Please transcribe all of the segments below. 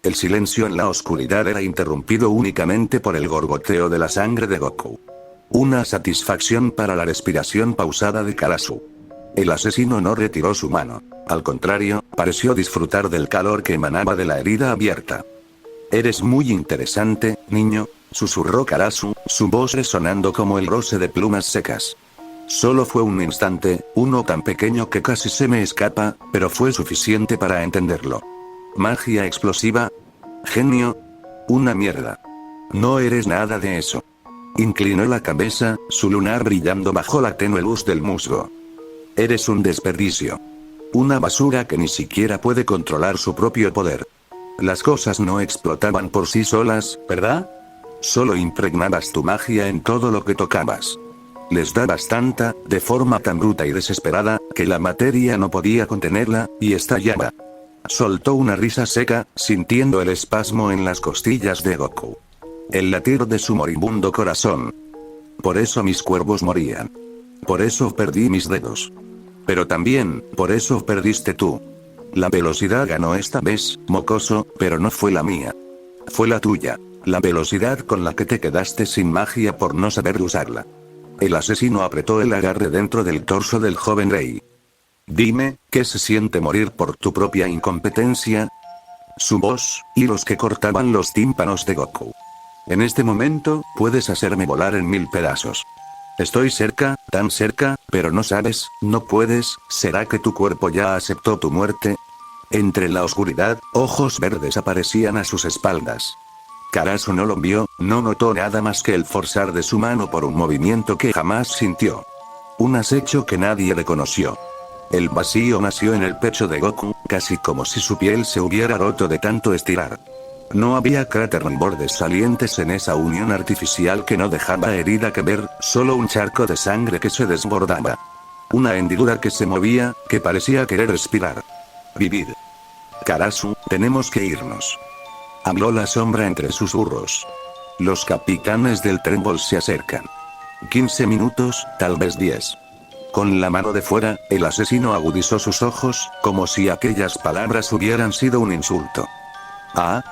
El silencio en la oscuridad era interrumpido únicamente por el gorgoteo de la sangre de Goku. Una satisfacción para la respiración pausada de Karasu. El asesino no retiró su mano. Al contrario, pareció disfrutar del calor que emanaba de la herida abierta. «Eres muy interesante, niño», susurró Karasu, su voz resonando como el roce de plumas secas. Solo fue un instante, uno tan pequeño que casi se me escapa, pero fue suficiente para entenderlo. ¿Magia explosiva? ¿Genio? Una mierda. No eres nada de eso. Inclinó la cabeza, su lunar brillando bajo la tenue luz del musgo. Eres un desperdicio. Una basura que ni siquiera puede controlar su propio poder. Las cosas no explotaban por sí solas, ¿verdad? Solo impregnabas tu magia en todo lo que tocabas. Les dabas tanta, de forma tan bruta y desesperada, que la materia no podía contenerla, y estallaba. Soltó una risa seca, sintiendo el espasmo en las costillas de Goku. El latir de su moribundo corazón. Por eso mis cuervos morían. Por eso perdí mis dedos. Pero también, por eso perdiste tú. La velocidad ganó esta vez, mocoso, pero no fue la mía. Fue la tuya. La velocidad con la que te quedaste sin magia por no saber usarla. El asesino apretó el agarre dentro del torso del joven rey. Dime, ¿qué se siente morir por tu propia incompetencia? Su voz, hilos que cortaban los tímpanos de Goku. En este momento, puedes hacerme volar en 1000 pedazos. Estoy cerca, tan cerca, pero no sabes, no puedes. ¿Será que tu cuerpo ya aceptó tu muerte? Entre la oscuridad, ojos verdes aparecían a sus espaldas. Karasu no lo vio, no notó nada más que el forzar de su mano por un movimiento que jamás sintió. Un acecho que nadie reconoció. El vacío nació en el pecho de Goku, casi como si su piel se hubiera roto de tanto estirar. No había cráter ni bordes salientes en esa unión artificial que no dejaba herida que ver, solo un charco de sangre que se desbordaba. Una hendidura que se movía, que parecía querer respirar. Vivir. Karasu, tenemos que irnos. Habló la sombra entre susurros. Los capitanes del Tremble se acercan. 15 minutos, tal vez 10. Con la mano de fuera, el asesino agudizó sus ojos, como si aquellas palabras hubieran sido un insulto. ¿Ah?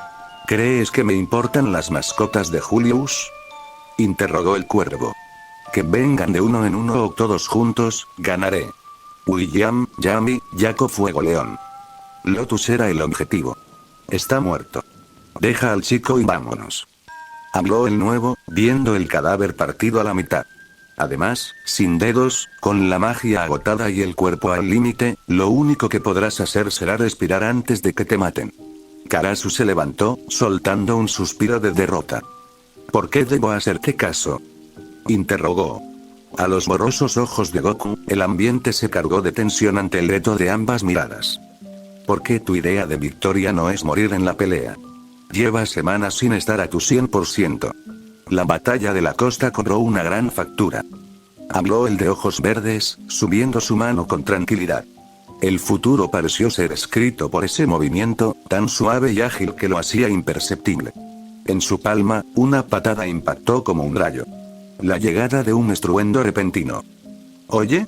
¿Crees que me importan las mascotas de Julius? Interrogó el cuervo. Que vengan de uno en uno o todos juntos, ganaré. William, Yami, Jaco Fuego León. Lotus era el objetivo. Está muerto. Deja al chico y vámonos. Habló el nuevo, viendo el cadáver partido a la mitad. Además, sin dedos, con la magia agotada y el cuerpo al límite, lo único que podrás hacer será respirar antes de que te maten. Karasu se levantó, soltando un suspiro de derrota. ¿Por qué debo hacerte caso? Interrogó. A los borrosos ojos de Goku, el ambiente se cargó de tensión ante el reto de ambas miradas. ¿Por qué tu idea de victoria no es morir en la pelea? Llevas semanas sin estar a tu 100%. La batalla de la costa cobró una gran factura. Habló el de ojos verdes, subiendo su mano con tranquilidad. El futuro pareció ser escrito por ese movimiento, tan suave y ágil que lo hacía imperceptible. En su palma, una patada impactó como un rayo. La llegada de un estruendo repentino. Oye,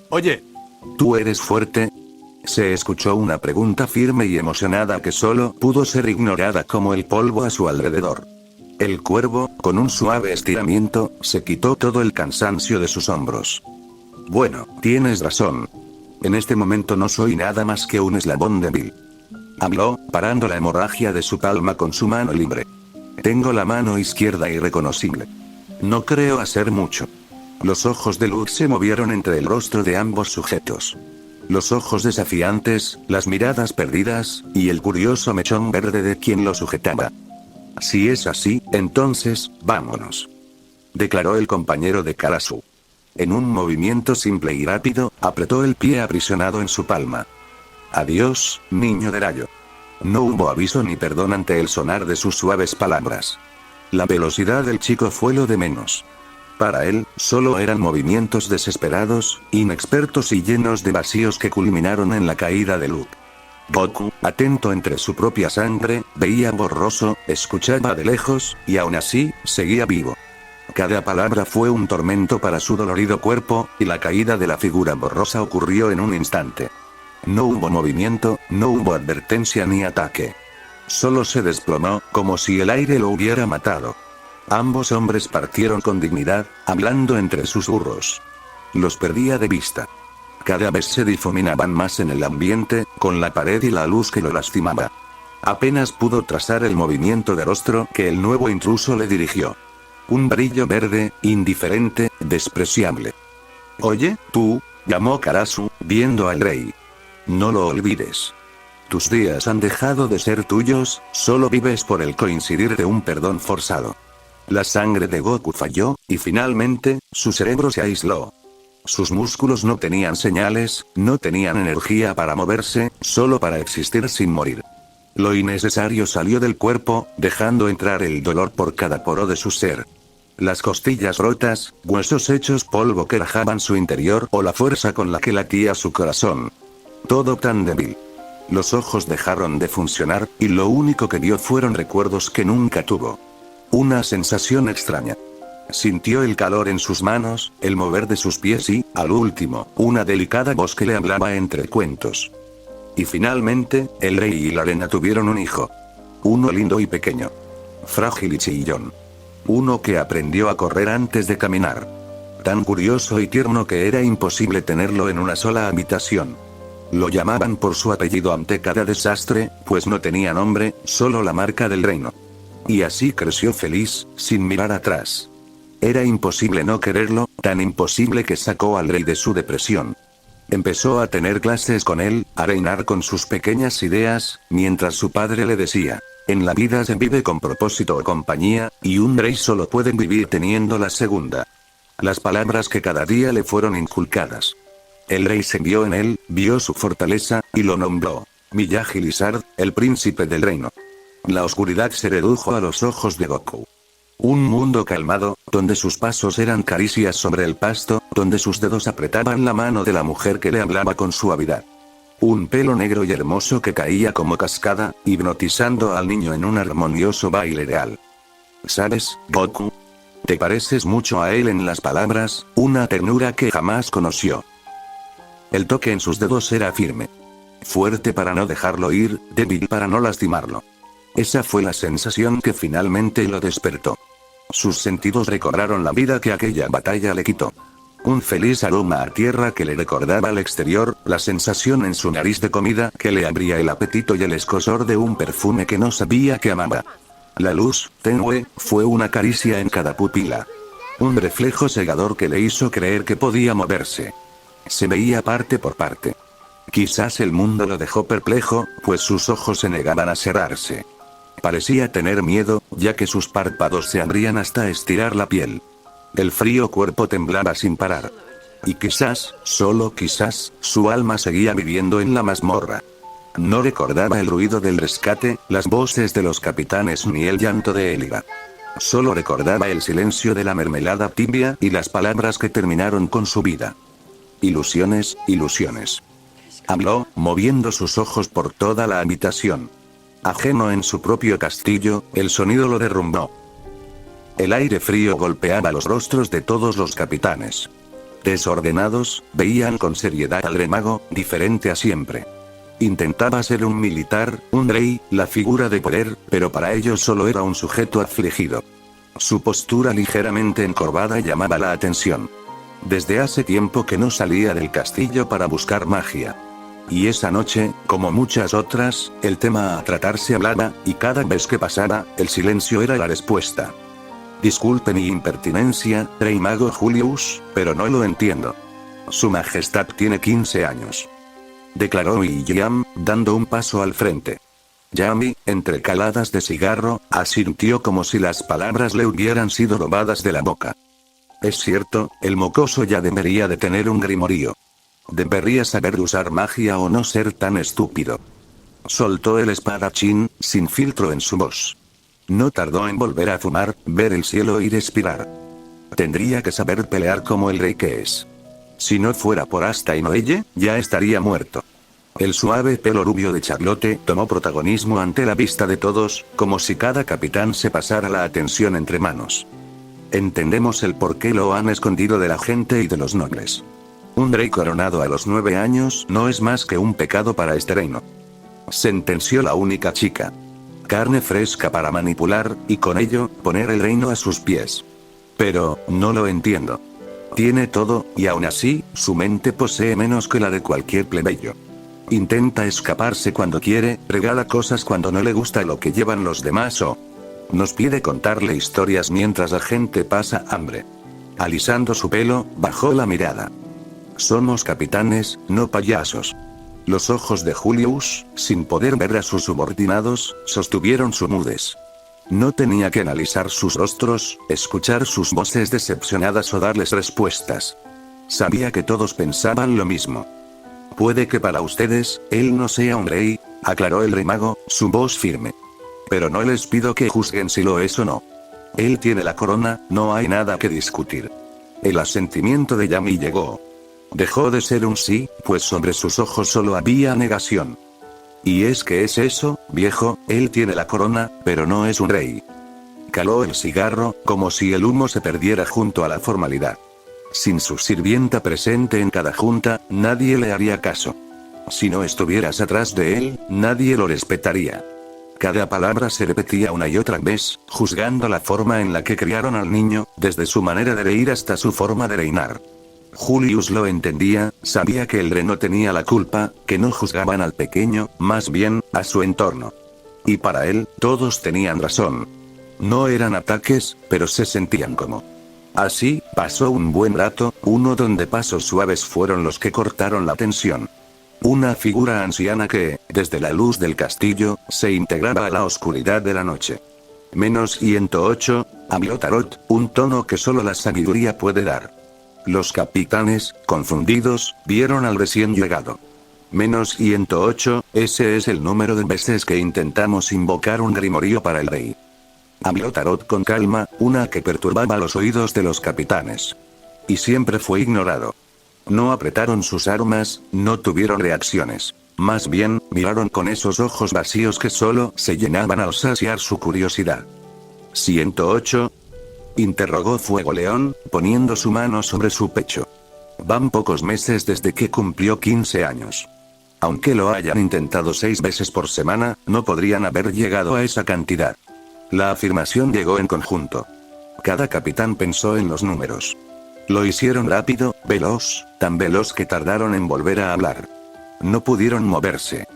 ¿tú eres fuerte? Se escuchó una pregunta firme y emocionada que solo pudo ser ignorada como el polvo a su alrededor. El cuervo, con un suave estiramiento, se quitó todo el cansancio de sus hombros. Bueno, tienes razón. En este momento no soy nada más que un eslabón débil. Habló, parando la hemorragia de su palma con su mano libre. Tengo la mano izquierda irreconocible. No creo hacer mucho. Los ojos de Luke se movieron entre el rostro de ambos sujetos. Los ojos desafiantes, las miradas perdidas, y el curioso mechón verde de quien lo sujetaba. Si es así, entonces, vámonos. Declaró el compañero de Karasu. En un movimiento simple y rápido, apretó el pie aprisionado en su palma. Adiós, niño de rayo. No hubo aviso ni perdón ante el sonar de sus suaves palabras. La velocidad del chico fue lo de menos. Para él, solo eran movimientos desesperados, inexpertos y llenos de vacíos que culminaron en la caída de Luke. Goku, atento entre su propia sangre, veía borroso, escuchaba de lejos, y aún así, seguía vivo. Cada palabra fue un tormento para su dolorido cuerpo, y la caída de la figura borrosa ocurrió en un instante. No hubo movimiento, no hubo advertencia ni ataque. Solo se desplomó, como si el aire lo hubiera matado. Ambos hombres partieron con dignidad, hablando entre susurros. Los perdía de vista. Cada vez se difuminaban más en el ambiente, con la pared y la luz que lo lastimaba. Apenas pudo trazar el movimiento de rostro que el nuevo intruso le dirigió. Un brillo verde, indiferente, despreciable. «Oye, tú», llamó Karasu, viendo al rey. «No lo olvides. Tus días han dejado de ser tuyos, solo vives por el coincidir de un perdón forzado». La sangre de Goku falló, y finalmente, su cerebro se aisló. Sus músculos no tenían señales, no tenían energía para moverse, solo para existir sin morir. Lo innecesario salió del cuerpo, dejando entrar el dolor por cada poro de su ser. Las costillas rotas, huesos hechos polvo que rajaban su interior o la fuerza con la que latía su corazón. Todo tan débil. Los ojos dejaron de funcionar, y lo único que vio fueron recuerdos que nunca tuvo. Una sensación extraña. Sintió el calor en sus manos, el mover de sus pies y, al último, una delicada voz que le hablaba entre cuentos. Y finalmente, el rey y la reina tuvieron un hijo. Uno lindo y pequeño. Frágil y chillón. Uno que aprendió a correr antes de caminar. Tan curioso y tierno que era imposible tenerlo en una sola habitación. Lo llamaban por su apellido ante cada desastre, pues no tenía nombre, solo la marca del reino. Y así creció feliz, sin mirar atrás. Era imposible no quererlo, tan imposible que sacó al rey de su depresión. Empezó a tener clases con él, a reinar con sus pequeñas ideas, mientras su padre le decía: en la vida se vive con propósito o compañía, y un rey solo puede vivir teniendo la segunda. Las palabras que cada día le fueron inculcadas. El rey se vio en él, vio su fortaleza, y lo nombró Miyagi-Lizard, el príncipe del reino. La oscuridad se redujo a los ojos de Goku. Un mundo calmado, donde sus pasos eran caricias sobre el pasto, donde sus dedos apretaban la mano de la mujer que le hablaba con suavidad. Un pelo negro y hermoso que caía como cascada, hipnotizando al niño en un armonioso baile real. ¿Sabes, Goku? Te pareces mucho a él en las palabras, una ternura que jamás conoció. El toque en sus dedos era firme. Fuerte para no dejarlo ir, débil para no lastimarlo. Esa fue la sensación que finalmente lo despertó. Sus sentidos recobraron la vida que aquella batalla le quitó. Un feliz aroma a tierra que le recordaba al exterior, la sensación en su nariz de comida que le abría el apetito y el escozor de un perfume que no sabía que amaba. La luz, tenue, fue una caricia en cada pupila. Un reflejo cegador que le hizo creer que podía moverse. Se veía parte por parte. Quizás el mundo lo dejó perplejo, pues sus ojos se negaban a cerrarse. Parecía tener miedo, ya que sus párpados se abrían hasta estirar la piel. El frío cuerpo temblaba sin parar. Y quizás, solo quizás, su alma seguía viviendo en la mazmorra. No recordaba el ruido del rescate, las voces de los capitanes ni el llanto de Elira. Solo recordaba el silencio de la mermelada tibia y las palabras que terminaron con su vida. Ilusiones, ilusiones. Habló, moviendo sus ojos por toda la habitación. Ajeno en su propio castillo, el sonido lo derrumbó. El aire frío golpeaba los rostros de todos los capitanes. Desordenados, veían con seriedad al remago, diferente a siempre. Intentaba ser un militar, un rey, la figura de poder, pero para ellos solo era un sujeto afligido. Su postura ligeramente encorvada llamaba la atención. Desde hace tiempo que no salía del castillo para buscar magia. Y esa noche, como muchas otras, el tema a tratar se hablaba, y cada vez que pasaba, el silencio era la respuesta. Disculpe mi impertinencia, Rey Mago Julius, pero no lo entiendo. Su Majestad tiene 15 años. Declaró William, dando un paso al frente. Yami, entre caladas de cigarro, asintió como si las palabras le hubieran sido robadas de la boca. Es cierto, el mocoso ya debería de tener un grimorio. Debería saber usar magia o no ser tan estúpido. Soltó el espadachín, sin filtro en su voz. No tardó en volver a fumar, ver el cielo y respirar. Tendría que saber pelear como el rey que es. Si no fuera por Asta y Noelle, ya estaría muerto. El suave pelo rubio de Charlotte tomó protagonismo ante la vista de todos, como si cada capitán se pasara la atención entre manos. Entendemos el por qué lo han escondido de la gente y de los nobles. Un rey coronado a los 9 años no es más que un pecado para este reino. Sentenció la única chica. carne fresca para manipular, y con ello, poner el reino a sus pies. Pero, no lo entiendo. Tiene todo, y aún así, su mente posee menos que la de cualquier plebeyo. Intenta escaparse cuando quiere, regala cosas cuando no le gusta lo que llevan los demás o nos pide contarle historias mientras la gente pasa hambre. Alisando su pelo, bajó la mirada. Somos capitanes, no payasos. Los ojos de Julius, sin poder ver a sus subordinados, sostuvieron su mudez. No tenía que analizar sus rostros, escuchar sus voces decepcionadas o darles respuestas. Sabía que todos pensaban lo mismo. Puede que para ustedes, él no sea un rey, aclaró el rey mago, su voz firme. Pero no les pido que juzguen si lo es o no. Él tiene la corona, no hay nada que discutir. El asentimiento de Yami llegó. Dejó de ser un sí, pues sobre sus ojos solo había negación. Y es que es eso, viejo, él tiene la corona, pero no es un rey. Caló el cigarro, como si el humo se perdiera junto a la formalidad. Sin su sirvienta presente en cada junta, nadie le haría caso. Si no estuvieras atrás de él, nadie lo respetaría. Cada palabra se repetía una y otra vez, juzgando la forma en la que criaron al niño, desde su manera de reír hasta su forma de reinar. Julius lo entendía, sabía que el rey no tenía la culpa, que no juzgaban al pequeño, más bien, a su entorno. Y para él, todos tenían razón. No eran ataques, pero se sentían como. Así, pasó un buen rato, uno donde pasos suaves fueron los que cortaron la tensión. Una figura anciana que, desde la luz del castillo, se integraba a la oscuridad de la noche. Menos 108, habló Tarot, un tono que solo la sabiduría puede dar. Los capitanes, confundidos, vieron al recién llegado. Menos 108, ese es el número de veces que intentamos invocar un grimorío para el rey. Habló Tarot con calma, una que perturbaba los oídos de los capitanes. Y siempre fue ignorado. No apretaron sus armas, no tuvieron reacciones. Más bien, miraron con esos ojos vacíos que solo se llenaban al saciar su curiosidad. 108. Interrogó Fuego León, poniendo su mano sobre su pecho. Van pocos meses desde que cumplió 15 años. Aunque lo hayan intentado 6 veces por semana, no podrían haber llegado a esa cantidad. La afirmación llegó en conjunto. Cada capitán pensó en los números. Lo hicieron rápido, veloz, tan veloz que tardaron en volver a hablar. No pudieron moverse.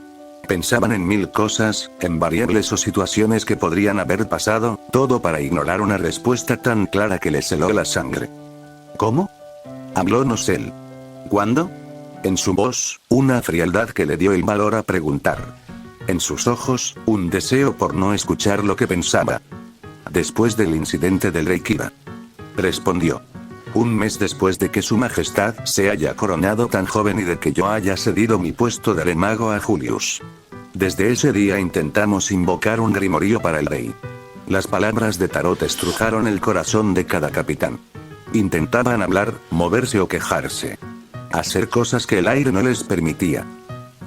Pensaban en 1000 cosas, en variables o situaciones que podrían haber pasado, todo para ignorar una respuesta tan clara que les heló la sangre. ¿Cómo? Habló Nosel. ¿Cuándo? En su voz, una frialdad que le dio el valor a preguntar. En sus ojos, un deseo por no escuchar lo que pensaba. Después del incidente del rey Kira. Respondió. Un mes después de que su majestad se haya coronado tan joven y de que yo haya cedido mi puesto de remago a Julius. Desde ese día intentamos invocar un grimorío para el rey. Las palabras de Tarot estrujaron el corazón de cada capitán. Intentaban hablar, moverse o quejarse. Hacer cosas que el aire no les permitía.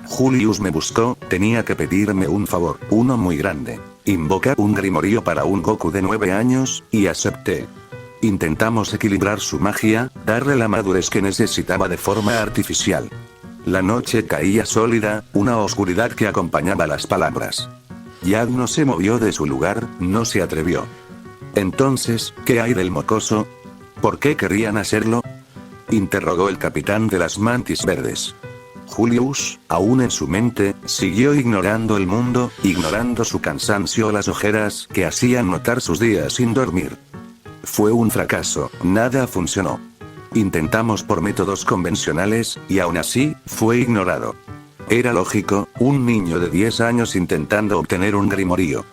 Julius me buscó, tenía que pedirme un favor, uno muy grande. Invocar un grimorío para un Goku de 9 años, y acepté. Intentamos equilibrar su magia, darle la madurez que necesitaba de forma artificial. La noche caía sólida, una oscuridad que acompañaba las palabras. Yag no se movió de su lugar, no se atrevió. Entonces, ¿qué hay del mocoso? ¿Por qué querrían hacerlo? Interrogó el capitán de las mantis verdes. Julius, aún en su mente, siguió ignorando el mundo, ignorando su cansancio o las ojeras que hacían notar sus días sin dormir. Fue un fracaso, nada funcionó. Intentamos por métodos convencionales, y aún así, fue ignorado. Era lógico, un niño de 10 años intentando obtener un grimorío.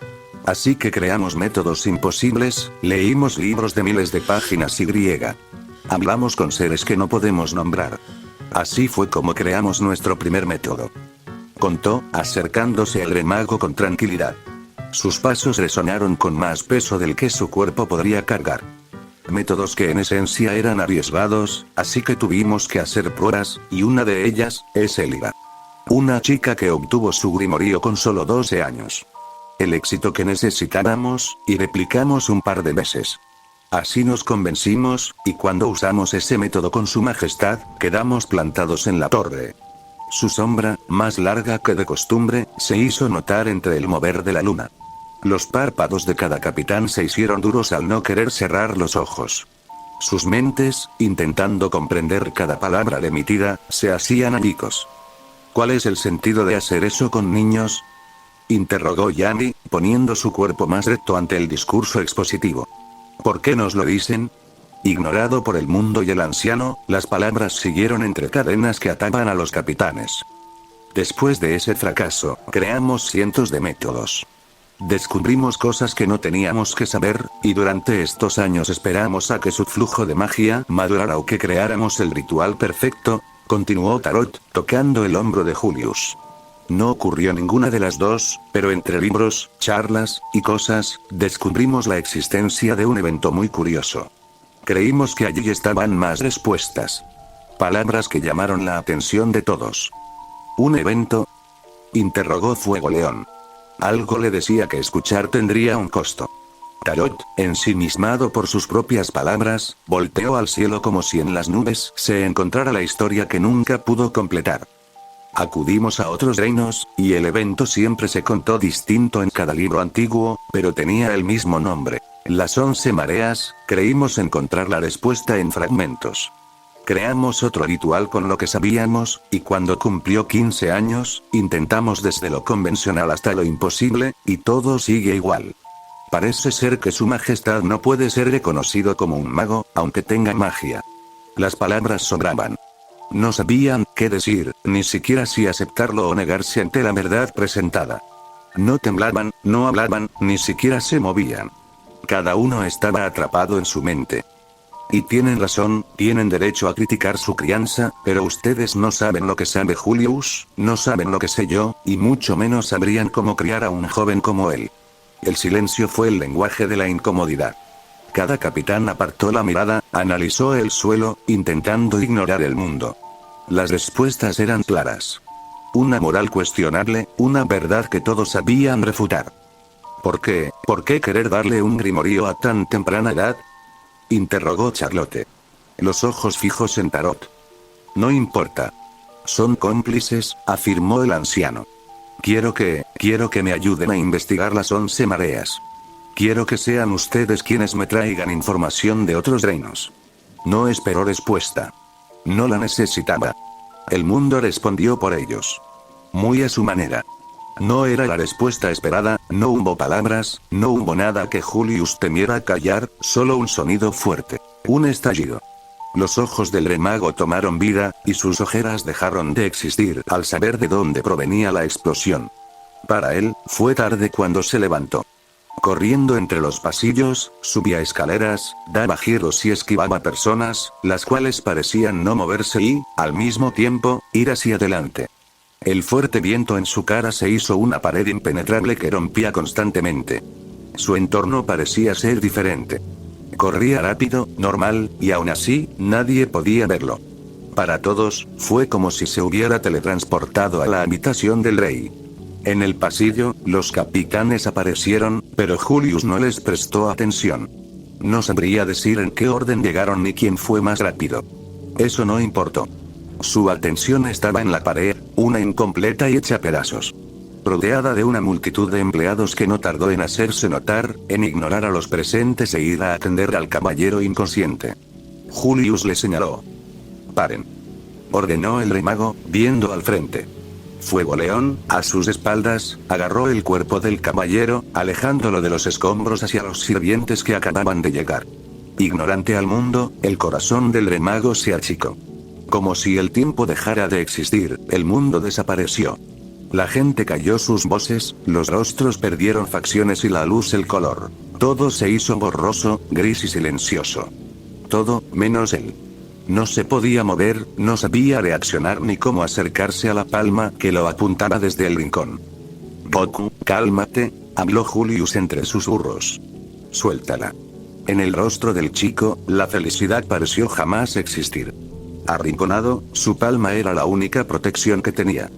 Así que creamos métodos imposibles, leímos libros de miles de páginas y griega. Hablamos con seres que no podemos nombrar. Así fue como creamos nuestro primer método. Contó, acercándose al remago con tranquilidad. Sus pasos resonaron con más peso del que su cuerpo podría cargar. Métodos que en esencia eran arriesgados, así que tuvimos que hacer pruebas, y una de ellas, es Elira. Una chica que obtuvo su grimorío con solo 12 años. El éxito que necesitábamos, y replicamos un par de veces. Así nos convencimos, y cuando usamos ese método con su majestad, quedamos plantados en la torre. Su sombra, más larga que de costumbre, se hizo notar entre el mover de la luna. Los párpados de cada capitán se hicieron duros al no querer cerrar los ojos. Sus mentes, intentando comprender cada palabra emitida, se hacían añicos. ¿Cuál es el sentido de hacer eso con niños?, interrogó Yanni, poniendo su cuerpo más recto ante el discurso expositivo. ¿Por qué nos lo dicen? Ignorado por el mundo y el anciano, las palabras siguieron entre cadenas que ataban a los capitanes. Después de ese fracaso, creamos cientos de métodos. Descubrimos cosas que no teníamos que saber, y durante estos años esperamos a que su flujo de magia madurara o que creáramos el ritual perfecto, continuó Tarot, tocando el hombro de Julius. No ocurrió ninguna de las dos, pero entre libros, charlas, y cosas, descubrimos la existencia de un evento muy curioso. Creímos que allí estaban más respuestas. Palabras que llamaron la atención de todos. ¿Un evento?, interrogó Fuego León. Algo le decía que escuchar tendría un costo. Tarot, ensimismado por sus propias palabras, volteó al cielo como si en las nubes se encontrara la historia que nunca pudo completar. Acudimos a otros reinos, y el evento siempre se contó distinto en cada libro antiguo, pero tenía el mismo nombre. Las 11 mareas, creímos encontrar la respuesta en fragmentos. Creamos otro ritual con lo que sabíamos, y cuando cumplió 15 años, intentamos desde lo convencional hasta lo imposible, y todo sigue igual. Parece ser que su majestad no puede ser reconocido como un mago, aunque tenga magia. Las palabras sobraban. No sabían qué decir, ni siquiera si aceptarlo o negarse ante la verdad presentada. No temblaban, no hablaban, ni siquiera se movían. Cada uno estaba atrapado en su mente. Y tienen razón, tienen derecho a criticar su crianza, pero ustedes no saben lo que sabe Julius, no saben lo que sé yo, y mucho menos sabrían cómo criar a un joven como él. El silencio fue el lenguaje de la incomodidad. Cada capitán apartó la mirada, analizó el suelo, intentando ignorar el mundo. Las respuestas eran claras. Una moral cuestionable, una verdad que todos sabían refutar. ¿Por qué? ¿Por qué querer darle un grimorío a tan temprana edad?, interrogó Charlotte. Los ojos fijos en Tarot. No importa. Son cómplices, afirmó el anciano. Quiero que me ayuden a investigar las 11 mareas. Quiero que sean ustedes quienes me traigan información de otros reinos. No esperó respuesta. No la necesitaba. El mundo respondió por ellos. Muy a su manera. No era la respuesta esperada, no hubo palabras, no hubo nada que Julius temiera callar, solo un sonido fuerte. Un estallido. Los ojos del remago tomaron vida, y sus ojeras dejaron de existir al saber de dónde provenía la explosión. Para él, fue tarde cuando se levantó. Corriendo entre los pasillos, subía escaleras, daba giros y esquivaba personas, las cuales parecían no moverse y, al mismo tiempo, ir hacia adelante. El fuerte viento en su cara se hizo una pared impenetrable que rompía constantemente. Su entorno parecía ser diferente. Corría rápido, normal, y aún así, nadie podía verlo. Para todos, fue como si se hubiera teletransportado a la habitación del rey. En el pasillo, los capitanes aparecieron, pero Julius no les prestó atención. No sabría decir en qué orden llegaron ni quién fue más rápido. Eso no importó. Su atención estaba en la pared, una incompleta y hecha pedazos. Rodeada de una multitud de empleados que no tardó en hacerse notar, en ignorar a los presentes e ir a atender al caballero inconsciente. Julius le señaló. «Paren», ordenó el rey mago, viendo al frente. Fuego León, a sus espaldas, agarró el cuerpo del caballero, alejándolo de los escombros hacia los sirvientes que acababan de llegar. Ignorante al mundo, el corazón del rey mago se achicó. Como si el tiempo dejara de existir, el mundo desapareció. La gente cayó sus voces, los rostros perdieron facciones y la luz el color. Todo se hizo borroso, gris y silencioso. Todo, menos él. No se podía mover, no sabía reaccionar ni cómo acercarse a la palma que lo apuntaba desde el rincón. Goku, cálmate, habló Julius entre susurros. Suéltala. En el rostro del chico, la felicidad pareció jamás existir. Arrinconado, su palma era la única protección que tenía.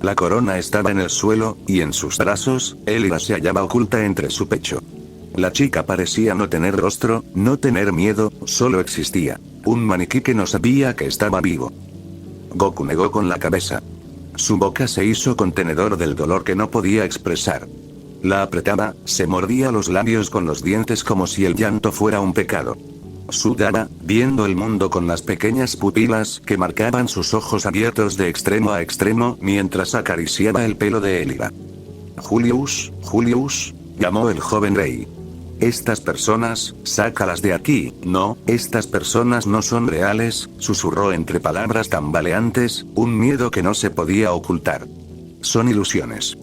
La corona estaba en el suelo, y en sus brazos, Elira se hallaba oculta entre su pecho. La chica parecía no tener rostro, no tener miedo, solo existía. Un maniquí que no sabía que estaba vivo. Goku negó con la cabeza. Su boca se hizo contenedor del dolor que no podía expresar. La apretaba, se mordía los labios con los dientes como si el llanto fuera un pecado. Sudaba, viendo el mundo con las pequeñas pupilas que marcaban sus ojos abiertos de extremo a extremo mientras acariciaba el pelo de Elira. Julius, Julius, llamó el joven rey. Estas personas, sácalas de aquí. No, estas personas no son reales, susurró entre palabras tambaleantes, un miedo que no se podía ocultar. Son ilusiones.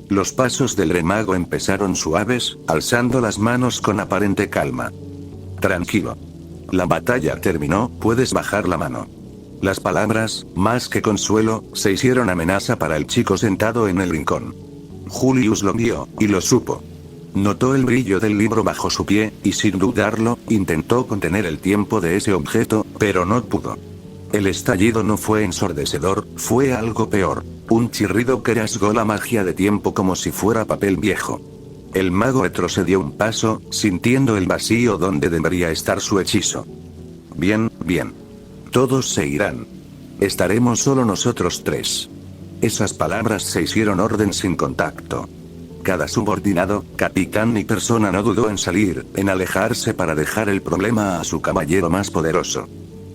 Los pasos del remago empezaron suaves, alzando las manos con aparente calma. Tranquilo. La batalla terminó, puedes bajar la mano. Las palabras, más que consuelo, se hicieron amenaza para el chico sentado en el rincón. Julius lo vio, y lo supo. Notó el brillo del libro bajo su pie, y sin dudarlo, intentó contener el tiempo de ese objeto, pero no pudo. El estallido no fue ensordecedor, fue algo peor. Un chirrido que rasgó la magia de tiempo como si fuera papel viejo. El mago retrocedió un paso, sintiendo el vacío donde debería estar su hechizo. Bien, bien. Todos se irán. Estaremos solo nosotros tres. Esas palabras se hicieron orden sin contacto. Cada subordinado, capitán y persona no dudó en salir, en alejarse para dejar el problema a su caballero más poderoso.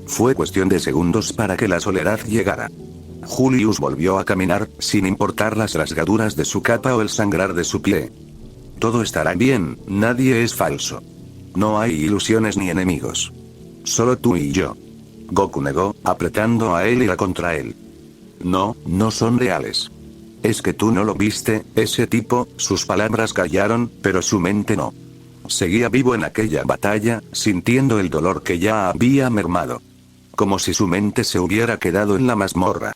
Fue cuestión de segundos para que la soledad llegara. Julius volvió a caminar, sin importar las rasgaduras de su capa o el sangrar de su pie. Todo estará bien, nadie es falso. No hay ilusiones ni enemigos. Solo tú y yo. Goku negó, apretando a Elira contra él. No, no son reales. Es que tú no lo viste, ese tipo, sus palabras callaron, pero su mente no. Seguía vivo en aquella batalla, sintiendo el dolor que ya había mermado. Como si su mente se hubiera quedado en la mazmorra.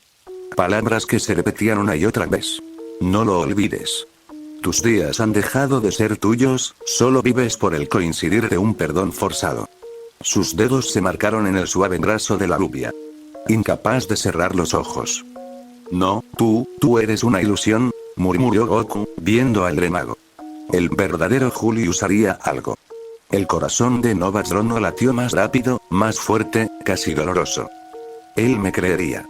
Palabras que se repetían una y otra vez. No lo olvides. Tus días han dejado de ser tuyos, solo vives por el coincidir de un perdón forzado. Sus dedos se marcaron en el suave brazo de la rubia. Incapaz de cerrar los ojos. No, tú eres una ilusión, murmuró Goku, viendo al remago. El verdadero Julius haría algo. El corazón de Nova Trono latió más rápido, más fuerte, casi doloroso. Él me creería.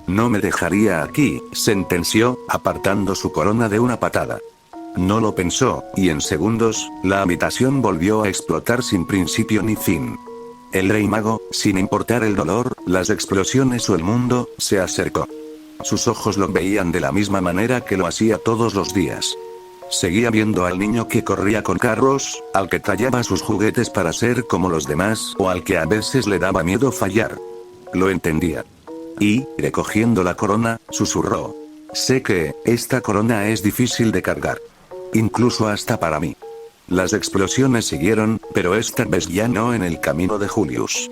No me dejaría aquí, sentenció, apartando su corona de una patada. No lo pensó, y en segundos, la habitación volvió a explotar sin principio ni fin. El rey mago, sin importar el dolor, las explosiones o el mundo, se acercó. Sus ojos lo veían de la misma manera que lo hacía todos los días. Seguía viendo al niño que corría con carros, al que tallaba sus juguetes para ser como los demás, o al que a veces le daba miedo fallar. Lo entendía. Y, recogiendo la corona, susurró. Sé que, esta corona es difícil de cargar. Incluso hasta para mí. Las explosiones siguieron, pero esta vez ya no en el camino de Julius.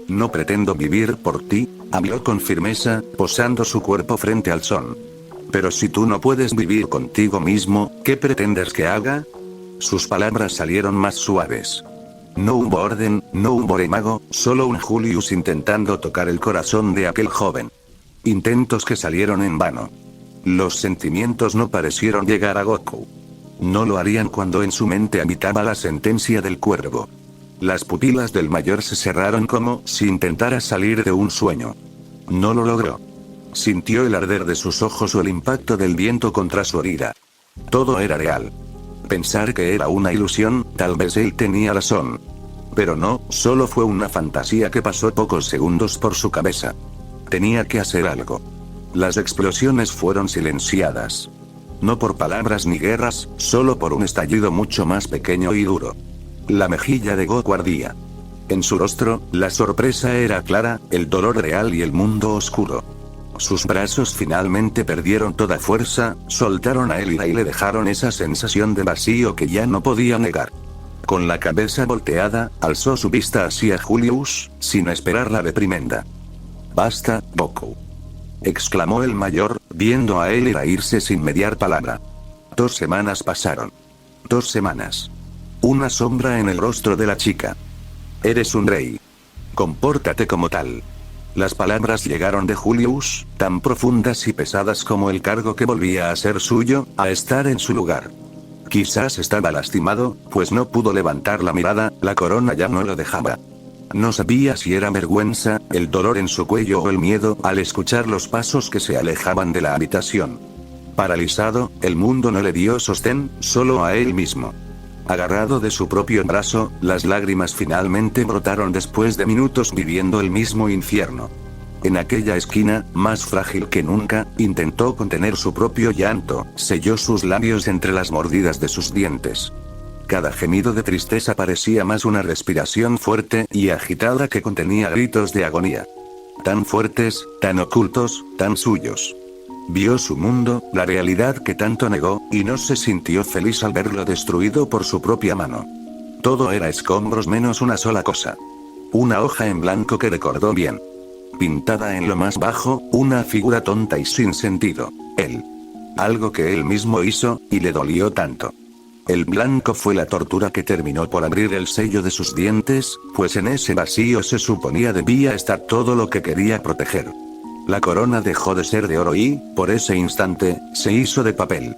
No pretendo vivir por ti, habló con firmeza, posando su cuerpo frente al sol. Pero si tú no puedes vivir contigo mismo, ¿qué pretendes que haga? Sus palabras salieron más suaves. No hubo orden, no hubo remago, solo un Julius intentando tocar el corazón de aquel joven. Intentos que salieron en vano. Los sentimientos no parecieron llegar a Goku. No lo harían cuando en su mente habitaba la sentencia del cuervo. Las pupilas del mayor se cerraron como si intentara salir de un sueño. No lo logró. Sintió el arder de sus ojos o el impacto del viento contra su herida. Todo era real. Pensar que era una ilusión, tal vez él tenía razón. Pero no, solo fue una fantasía que pasó pocos segundos por su cabeza. Tenía que hacer algo. Las explosiones fueron silenciadas. No por palabras ni guerras, solo por un estallido mucho más pequeño y duro. La mejilla de Goku ardía. En su rostro, la sorpresa era clara, el dolor real y el mundo oscuro. Sus brazos finalmente perdieron toda fuerza, soltaron a Elira y le dejaron esa sensación de vacío que ya no podía negar. Con la cabeza volteada, alzó su vista hacia Julius, sin esperar la reprimenda. «Basta, Goku», exclamó el mayor, viendo a Elira irse sin mediar palabra. 2 semanas pasaron. 2 semanas. Una sombra en el rostro de la chica. «Eres un rey. Compórtate como tal». Las palabras llegaron de Julius, tan profundas y pesadas como el cargo que volvía a ser suyo, a estar en su lugar. Quizás estaba lastimado, pues no pudo levantar la mirada, la corona ya no lo dejaba. No sabía si era vergüenza, el dolor en su cuello o el miedo al escuchar los pasos que se alejaban de la habitación. Paralizado, el mundo no le dio sostén, solo a él mismo. Agarrado de su propio brazo, las lágrimas finalmente brotaron después de minutos viviendo el mismo infierno. En aquella esquina, más frágil que nunca, intentó contener su propio llanto, selló sus labios entre las mordidas de sus dientes. Cada gemido de tristeza parecía más una respiración fuerte y agitada que contenía gritos de agonía. Tan fuertes, tan ocultos, tan suyos. Vio su mundo, la realidad que tanto negó, y no se sintió feliz al verlo destruido por su propia mano. Todo era escombros menos una sola cosa. Una hoja en blanco que recordó bien. Pintada en lo más bajo, una figura tonta y sin sentido. Él. Algo que él mismo hizo, y le dolió tanto. El blanco fue la tortura que terminó por abrir el sello de sus dientes, pues en ese vacío se suponía debía estar todo lo que quería proteger. La corona dejó de ser de oro y, por ese instante, se hizo de papel.